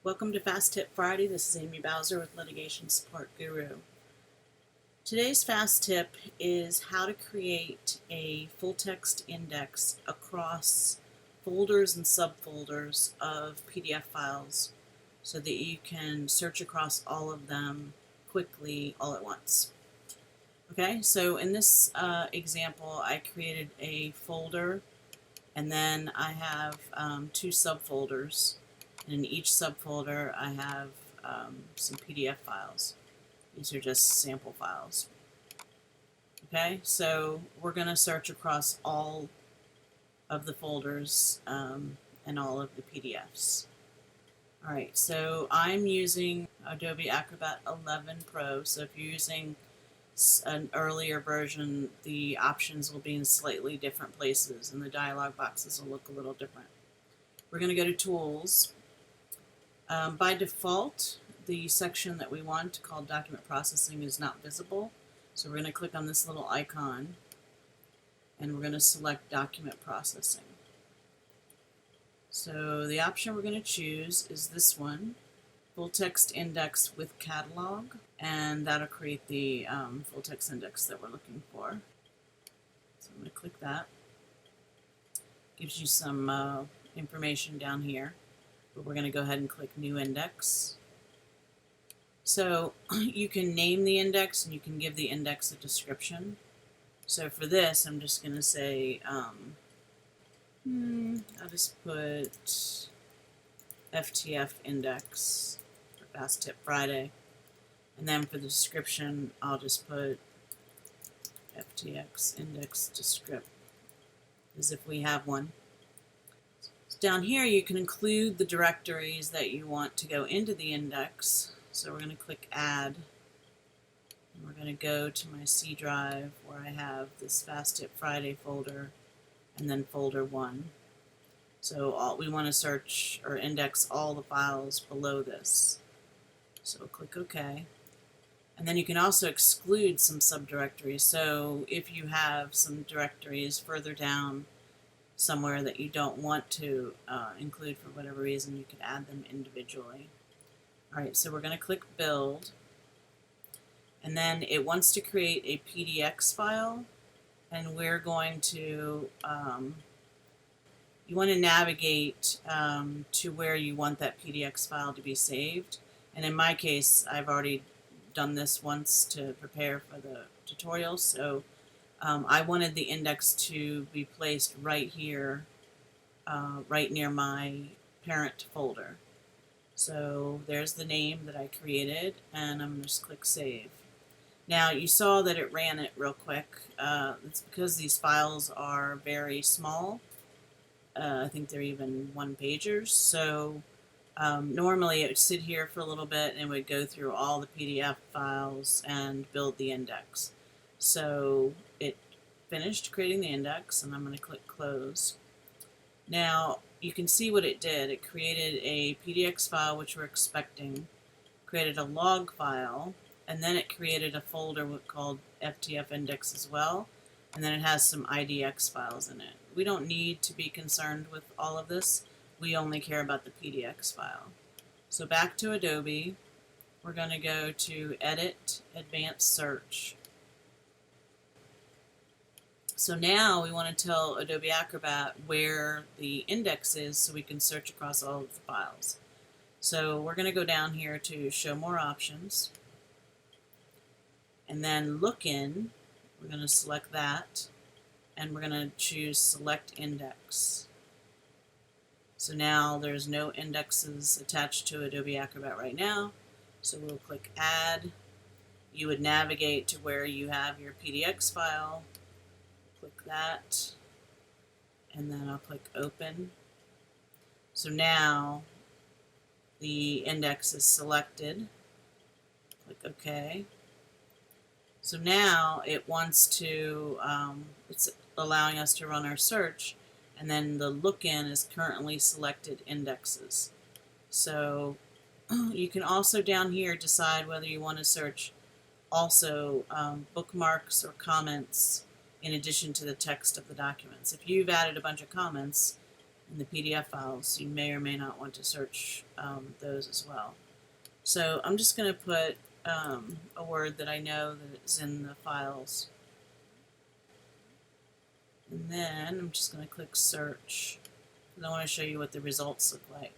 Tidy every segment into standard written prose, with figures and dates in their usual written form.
Welcome to Fast Tip Friday. This is Amy Bowser with Litigation Support Guru. Today's Fast Tip is how to create a full text index across folders and subfolders of PDF files so that you can search across all of them quickly all at once. Okay, so in this example, I created a folder and then I have two subfolders. And in each subfolder, I have some PDF files. These are just sample files. Okay, so we're going to search across all of the folders and all of the PDFs. All right, so I'm using Adobe Acrobat 11 Pro. So if you're using an earlier version, the options will be in slightly different places, and the dialog boxes will look a little different. We're going to go to Tools. By default, the section that we want called Document Processing is not visible. So we're going to click on this little icon and we're going to select Document Processing. So the option we're going to choose is this one, Full Text Index with Catalog, and that'll create the full text index that we're looking for. So I'm going to click that. Gives you some information down here. But we're going to go ahead and click New Index. So you can name the index and you can give the index a description. So for this, I'm just going to say, I'll just put FTF index for Fast Tip Friday. And then for the description, I'll just put FTX index descript, as if we have one. Down here you can include the directories that you want to go into the index. So we're going to click Add. And we're going to go to my C drive where I have this Fast Tip Friday folder and then folder 1. So we want to search or index all the files below this. So click OK. And then you can also exclude some subdirectories. So if you have some directories further down somewhere that you don't want to include for whatever reason, you could add them individually. Alright, so we're going to click Build, and then it wants to create a PDX file, and we're going to, you want to navigate to where you want that PDX file to be saved. And in my case, I've already done this once to prepare for the tutorial, so I wanted the index to be placed right here, right near my parent folder. So there's the name that I created, and I'm going to just click Save. Now you saw that it ran it real quick. It's because these files are very small. I think they're even one-pagers. So normally it would sit here for a little bit and would go through all the PDF files and build the index. So it finished creating the index, and I'm going to click Close. Now you can see what it did. It created a PDX file, which we're expecting, created a log file, and then it created a folder called FTF index as well, and then it has some IDX files in it. We don't need to be concerned with all of this. We only care about the PDX file. So back to Adobe, we're going to go to Edit, Advanced Search. So now we want to tell Adobe Acrobat where the index is so we can search across all of the files. So we're going to go down here to Show More Options. And then Look In, we're going to select that. And we're going to choose Select Index. So now there's no indexes attached to Adobe Acrobat right now. So we'll click Add. You would navigate to where you have your PDX file. Click that, and then I'll click Open. So now the index is selected. Click OK. So now it wants to, it's allowing us to run our search, and then the look-in is currently selected indexes. So you can also down here decide whether you want to search also bookmarks or comments in addition to the text of the documents. If you've added a bunch of comments in the PDF files. You may or may not want to search those as well. So I'm just going to put a word that I know that is in the files. And then I'm just going to click search. And I want to show you what the results look like.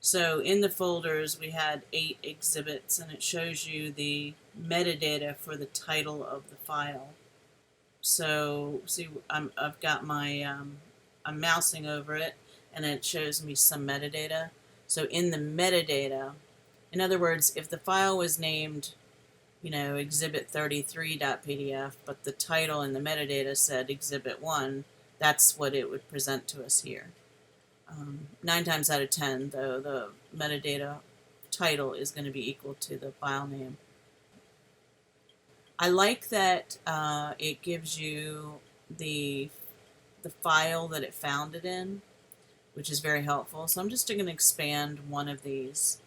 So in the folders we had 8 exhibits, and it shows you the metadata for the title of the file. So see, I've got my I'm mousing over it, and it shows me some metadata. So in the metadata, in other words, if the file was named, you know, exhibit 33.pdf, but the title in the metadata said exhibit 1, that's what it would present to us here. 9 times out of 10, though, the metadata title is going to be equal to the file name. I like that it gives you the file that it found it in, which is very helpful. So I'm just going to expand one of these.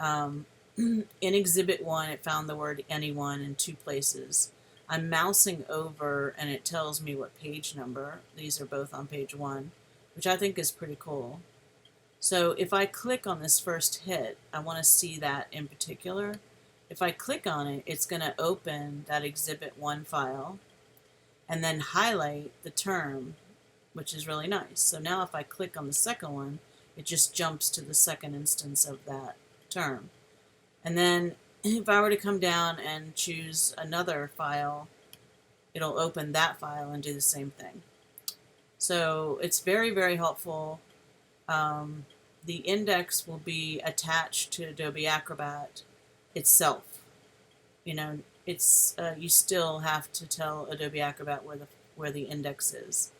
In Exhibit 1, it found the word anyone in 2 places. I'm mousing over, and it tells me what page number. These are both on page 1, which I think is pretty cool. So if I click on this first hit, I want to see that in particular. If I click on it, it's going to open that Exhibit 1 file and then highlight the term, which is really nice. So now if I click on the second one, it just jumps to the second instance of that term. And then if I were to come down and choose another file, it'll open that file and do the same thing. So it's very, very helpful. The index will be attached to Adobe Acrobat itself. You know, it's you still have to tell Adobe Acrobat where the index is.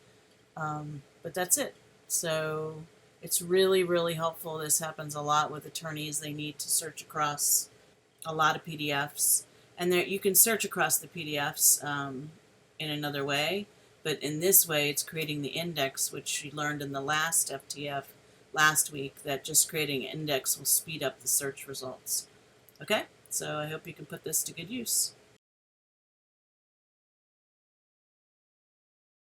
But that's it. So it's really, really helpful. This happens a lot with attorneys. They need to search across a lot of PDFs. And there, you can search across the PDFs in another way. But in this way, it's creating the index, which you learned in the last FTF last week, that just creating an index will speed up the search results. Okay? So I hope you can put this to good use.